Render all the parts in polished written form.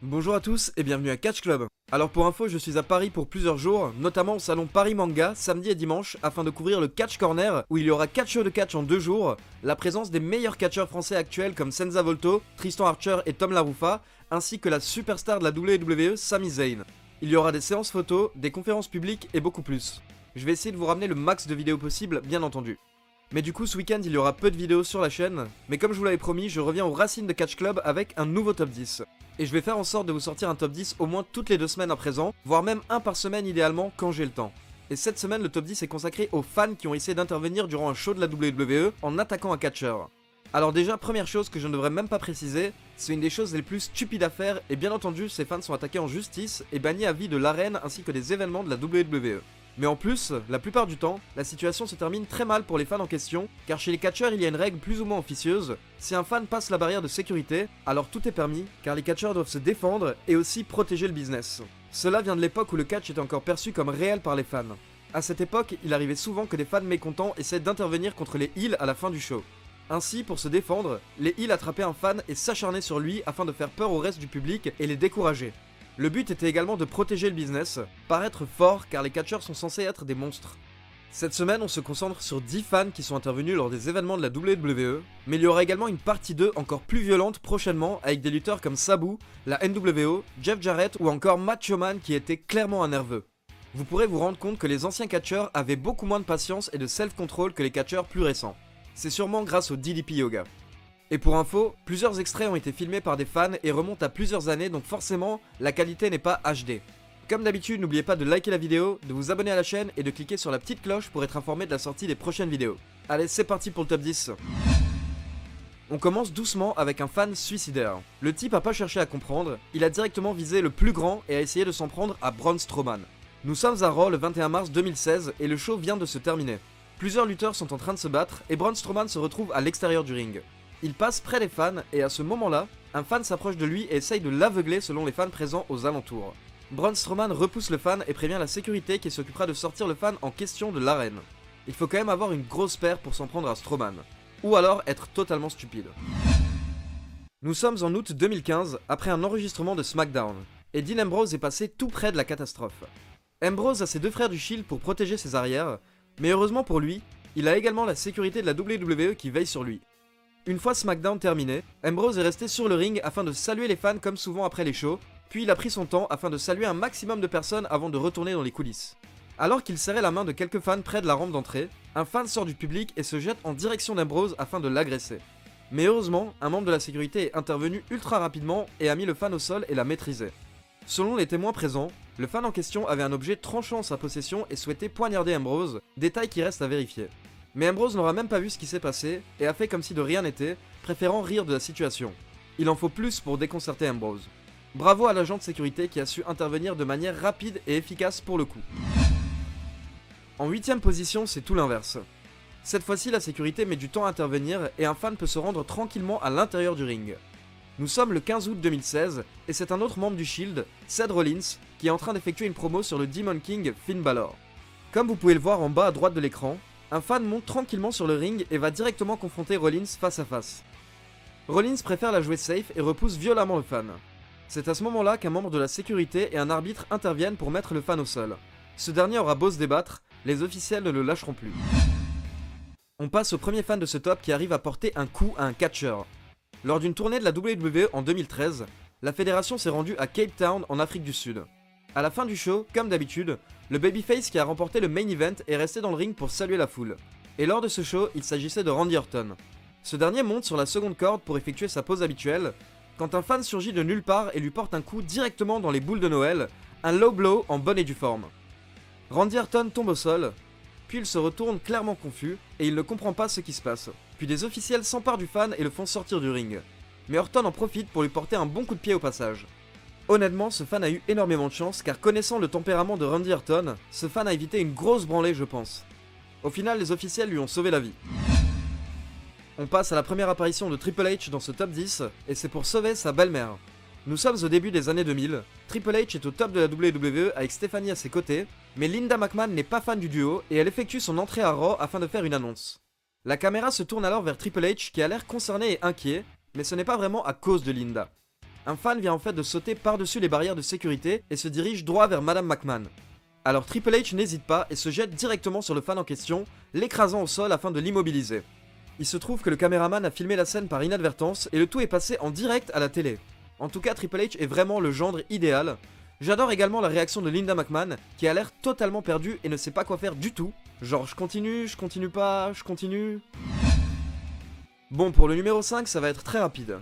Bonjour à tous et bienvenue à Catch Club. Alors pour info, je suis à Paris pour plusieurs jours, notamment au salon Paris Manga, samedi et dimanche, afin de couvrir le Catch Corner, où il y aura 4 shows de catch en 2 jours, la présence des meilleurs catcheurs français actuels comme Senza Volto, Tristan Archer et Tom Laruffa, ainsi que la superstar de la WWE, Sami Zayn. Il y aura des séances photos, des conférences publiques et beaucoup plus. Je vais essayer de vous ramener le max de vidéos possible, bien entendu. Mais du coup, ce week-end, il y aura peu de vidéos sur la chaîne, mais comme je vous l'avais promis, je reviens aux racines de Catch Club avec un nouveau top 10. Et je vais faire en sorte de vous sortir un top 10 au moins toutes les 2 semaines à présent, voire même un par semaine idéalement quand j'ai le temps. Et cette semaine, le top 10 est consacré aux fans qui ont essayé d'intervenir durant un show de la WWE en attaquant un catcheur. Alors déjà, première chose que je ne devrais même pas préciser, c'est une des choses les plus stupides à faire, et bien entendu, ces fans sont attaqués en justice et bannis à vie de l'arène ainsi que des événements de la WWE. Mais en plus, la plupart du temps, la situation se termine très mal pour les fans en question, car chez les catcheurs il y a une règle plus ou moins officieuse, si un fan passe la barrière de sécurité, alors tout est permis, car les catcheurs doivent se défendre et aussi protéger le business. Cela vient de l'époque où le catch était encore perçu comme réel par les fans. À cette époque, il arrivait souvent que des fans mécontents essaient d'intervenir contre les heels à la fin du show. Ainsi, pour se défendre, les heels attrapaient un fan et s'acharnaient sur lui afin de faire peur au reste du public et les décourager. Le but était également de protéger le business, paraître fort car les catcheurs sont censés être des monstres. Cette semaine, on se concentre sur 10 fans qui sont intervenus lors des événements de la WWE, mais il y aura également une partie 2 encore plus violente prochainement avec des lutteurs comme Sabu, la NWO, Jeff Jarrett ou encore Macho Man qui était clairement un nerveux. Vous pourrez vous rendre compte que les anciens catcheurs avaient beaucoup moins de patience et de self-control que les catcheurs plus récents. C'est sûrement grâce au DDP Yoga. Et pour info, plusieurs extraits ont été filmés par des fans et remontent à plusieurs années, donc forcément, la qualité n'est pas HD. Comme d'habitude, n'oubliez pas de liker la vidéo, de vous abonner à la chaîne et de cliquer sur la petite cloche pour être informé de la sortie des prochaines vidéos. Allez, c'est parti pour le top 10. On commence doucement avec un fan suicidaire. Le type a pas cherché à comprendre, il a directement visé le plus grand et a essayé de s'en prendre à Braun Strowman. Nous sommes à Raw le 21 mars 2016 et le show vient de se terminer. Plusieurs lutteurs sont en train de se battre et Braun Strowman se retrouve à l'extérieur du ring. Il passe près des fans et à ce moment-là, un fan s'approche de lui et essaye de l'aveugler selon les fans présents aux alentours. Braun Strowman repousse le fan et prévient la sécurité qui s'occupera de sortir le fan en question de l'arène. Il faut quand même avoir une grosse paire pour s'en prendre à Strowman. Ou alors être totalement stupide. Nous sommes en août 2015, après un enregistrement de SmackDown, et Dean Ambrose est passé tout près de la catastrophe. Ambrose a ses 2 frères du Shield pour protéger ses arrières, mais heureusement pour lui, il a également la sécurité de la WWE qui veille sur lui. Une fois SmackDown terminé, Ambrose est resté sur le ring afin de saluer les fans comme souvent après les shows, puis il a pris son temps afin de saluer un maximum de personnes avant de retourner dans les coulisses. Alors qu'il serrait la main de quelques fans près de la rampe d'entrée, un fan sort du public et se jette en direction d'Ambrose afin de l'agresser. Mais heureusement, un membre de la sécurité est intervenu ultra rapidement et a mis le fan au sol et l'a maîtrisé. Selon les témoins présents, le fan en question avait un objet tranchant en sa possession et souhaitait poignarder Ambrose, détail qui reste à vérifier. Mais Ambrose n'aura même pas vu ce qui s'est passé et a fait comme si de rien n'était, préférant rire de la situation. Il en faut plus pour déconcerter Ambrose. Bravo à l'agent de sécurité qui a su intervenir de manière rapide et efficace pour le coup. En 8ème position, c'est tout l'inverse. Cette fois-ci, la sécurité met du temps à intervenir et un fan peut se rendre tranquillement à l'intérieur du ring. Nous sommes le 15 août 2016 et c'est un autre membre du Shield, Seth Rollins, qui est en train d'effectuer une promo sur le Demon King Finn Balor. Comme vous pouvez le voir en bas à droite de l'écran, un fan monte tranquillement sur le ring et va directement confronter Rollins face à face. Rollins préfère la jouer safe et repousse violemment le fan. C'est à ce moment-là qu'un membre de la sécurité et un arbitre interviennent pour mettre le fan au sol. Ce dernier aura beau se débattre, les officiels ne le lâcheront plus. On passe au premier fan de ce top qui arrive à porter un coup à un catcheur. Lors d'une tournée de la WWE en 2013, la fédération s'est rendue à Cape Town en Afrique du Sud. À la fin du show, comme d'habitude, le babyface qui a remporté le main event est resté dans le ring pour saluer la foule. Et lors de ce show, il s'agissait de Randy Orton. Ce dernier monte sur la seconde corde pour effectuer sa pose habituelle, quand un fan surgit de nulle part et lui porte un coup directement dans les boules de Noël, un low blow en bonne et due forme. Randy Orton tombe au sol, puis il se retourne clairement confus et il ne comprend pas ce qui se passe. Puis des officiels s'emparent du fan et le font sortir du ring. Mais Orton en profite pour lui porter un bon coup de pied au passage. Honnêtement, ce fan a eu énormément de chance car connaissant le tempérament de Randy Orton, ce fan a évité une grosse branlée je pense. Au final, les officiels lui ont sauvé la vie. On passe à la première apparition de Triple H dans ce top 10 et c'est pour sauver sa belle-mère. Nous sommes au début des années 2000, Triple H est au top de la WWE avec Stephanie à ses côtés, mais Linda McMahon n'est pas fan du duo et elle effectue son entrée à Raw afin de faire une annonce. La caméra se tourne alors vers Triple H qui a l'air concerné et inquiet, mais ce n'est pas vraiment à cause de Linda. Un fan vient en fait de sauter par-dessus les barrières de sécurité et se dirige droit vers Madame McMahon. Alors Triple H n'hésite pas et se jette directement sur le fan en question, l'écrasant au sol afin de l'immobiliser. Il se trouve que le caméraman a filmé la scène par inadvertance et le tout est passé en direct à la télé. En tout cas, Triple H est vraiment le gendre idéal. J'adore également la réaction de Linda McMahon qui a l'air totalement perdue et ne sait pas quoi faire du tout. Genre je continue pas, je continue... Bon, pour le numéro 5, ça va être très rapide.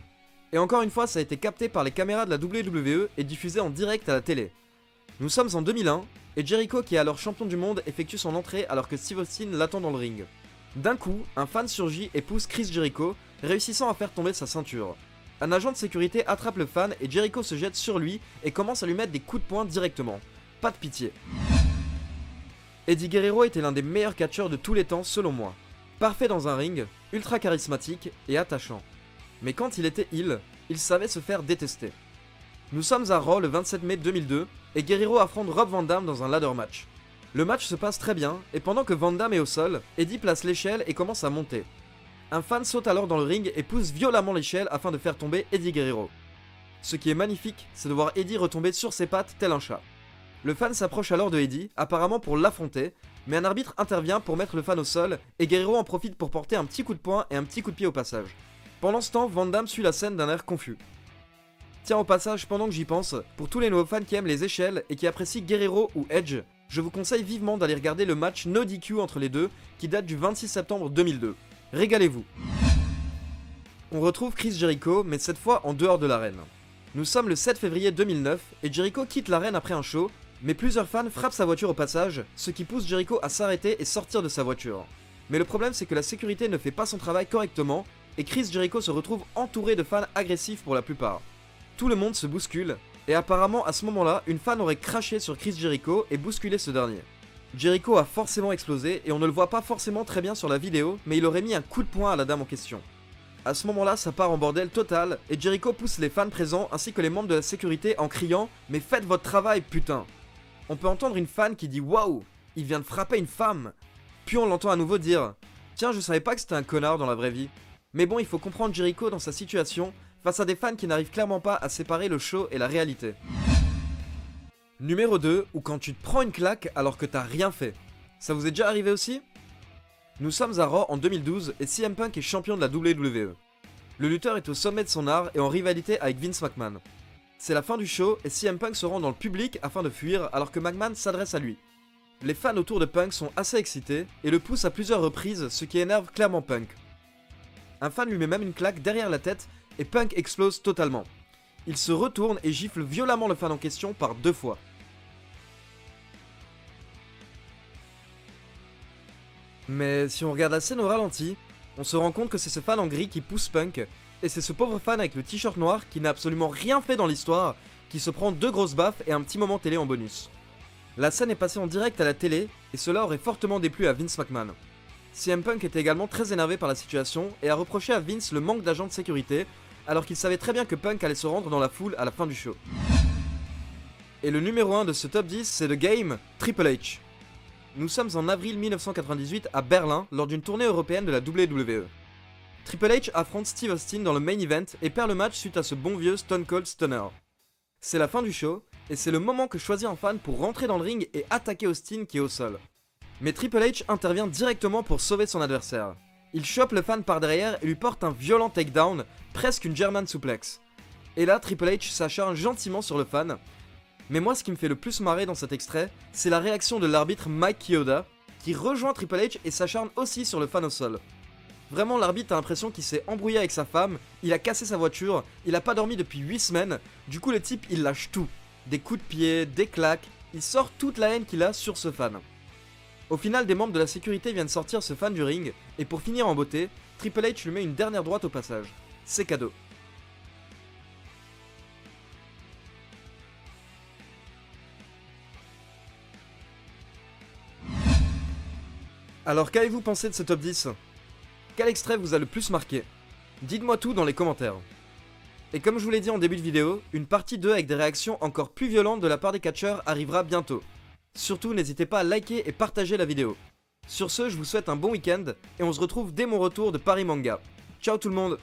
Et encore une fois, ça a été capté par les caméras de la WWE et diffusé en direct à la télé. Nous sommes en 2001, et Jericho, qui est alors champion du monde, effectue son entrée alors que Steve Austin l'attend dans le ring. D'un coup, un fan surgit et pousse Chris Jericho, réussissant à faire tomber sa ceinture. Un agent de sécurité attrape le fan et Jericho se jette sur lui et commence à lui mettre des coups de poing directement. Pas de pitié. Eddie Guerrero était l'un des meilleurs catcheurs de tous les temps selon moi. Parfait dans un ring, ultra charismatique et attachant. Mais quand il était heel, il savait se faire détester. Nous sommes à Raw le 27 mai 2002 et Guerrero affronte Rob Van Dam dans un ladder match. Le match se passe très bien et pendant que Van Dam est au sol, Eddie place l'échelle et commence à monter. Un fan saute alors dans le ring et pousse violemment l'échelle afin de faire tomber Eddie Guerrero. Ce qui est magnifique, c'est de voir Eddie retomber sur ses pattes tel un chat. Le fan s'approche alors de Eddie, apparemment pour l'affronter, mais un arbitre intervient pour mettre le fan au sol et Guerrero en profite pour porter un petit coup de poing et un petit coup de pied au passage. Pendant ce temps, Van Dam suit la scène d'un air confus. Tiens, au passage, pendant que j'y pense, pour tous les nouveaux fans qui aiment les échelles et qui apprécient Guerrero ou Edge, je vous conseille vivement d'aller regarder le match No DQ entre les deux qui date du 26 septembre 2002. Régalez-vous. On retrouve Chris Jericho, mais cette fois en dehors de l'arène. Nous sommes le 7 février 2009 et Jericho quitte l'arène après un show, mais plusieurs fans frappent sa voiture au passage, ce qui pousse Jericho à s'arrêter et sortir de sa voiture. Mais le problème c'est que la sécurité ne fait pas son travail correctement et Chris Jericho se retrouve entouré de fans agressifs pour la plupart. Tout le monde se bouscule, et apparemment à ce moment-là, une fan aurait craché sur Chris Jericho et bousculé ce dernier. Jericho a forcément explosé et on ne le voit pas forcément très bien sur la vidéo, mais il aurait mis un coup de poing à la dame en question. À ce moment-là, ça part en bordel total et Jericho pousse les fans présents ainsi que les membres de la sécurité en criant « Mais faites votre travail, putain !» On peut entendre une fan qui dit « Waouh, il vient de frapper une femme !» Puis on l'entend à nouveau dire « Tiens, je savais pas que c'était un connard dans la vraie vie. » Mais bon, il faut comprendre Jericho dans sa situation, face à des fans qui n'arrivent clairement pas à séparer le show et la réalité. Numéro 2, ou quand tu te prends une claque alors que t'as rien fait. Ça vous est déjà arrivé aussi ? Nous sommes à Raw en 2012 et CM Punk est champion de la WWE. Le lutteur est au sommet de son art et en rivalité avec Vince McMahon. C'est la fin du show et CM Punk se rend dans le public afin de fuir alors que McMahon s'adresse à lui. Les fans autour de Punk sont assez excités et le poussent à plusieurs reprises, ce qui énerve clairement Punk. Un fan lui met même une claque derrière la tête et Punk explose totalement. Il se retourne et gifle violemment le fan en question par 2 fois. Mais si on regarde la scène au ralenti, on se rend compte que c'est ce fan en gris qui pousse Punk, et c'est ce pauvre fan avec le t-shirt noir qui n'a absolument rien fait dans l'histoire, qui se prend 2 grosses baffes et un petit moment télé en bonus. La scène est passée en direct à la télé, et cela aurait fortement déplu à Vince McMahon. CM Punk était également très énervé par la situation et a reproché à Vince le manque d'agents de sécurité, alors qu'il savait très bien que Punk allait se rendre dans la foule à la fin du show. Et le numéro 1 de ce top 10 c'est The Game, Triple H. Nous sommes en avril 1998 à Berlin lors d'une tournée européenne de la WWE. Triple H affronte Steve Austin dans le main event et perd le match suite à ce bon vieux Stone Cold Stunner. C'est la fin du show et c'est le moment que choisit un fan pour rentrer dans le ring et attaquer Austin qui est au sol. Mais Triple H intervient directement pour sauver son adversaire. Il chope le fan par derrière et lui porte un violent takedown, presque une German suplex. Et là, Triple H s'acharne gentiment sur le fan. Mais moi, ce qui me fait le plus marrer dans cet extrait, c'est la réaction de l'arbitre Mike Chioda, qui rejoint Triple H et s'acharne aussi sur le fan au sol. Vraiment, l'arbitre a l'impression qu'il s'est embrouillé avec sa femme, il a cassé sa voiture, il a pas dormi depuis 8 semaines, du coup le type il lâche tout. Des coups de pied, des claques, il sort toute la haine qu'il a sur ce fan. Au final, des membres de la sécurité viennent sortir ce fan du ring, et pour finir en beauté, Triple H lui met une dernière droite au passage. C'est cadeau. Alors qu'avez-vous pensé de ce top 10 ? Quel extrait vous a le plus marqué ? Dites-moi tout dans les commentaires. Et comme je vous l'ai dit en début de vidéo, une partie 2 avec des réactions encore plus violentes de la part des catcheurs arrivera bientôt. Surtout n'hésitez pas à liker et partager la vidéo. Sur ce, je vous souhaite un bon week-end et on se retrouve dès mon retour de Paris Manga. Ciao tout le monde!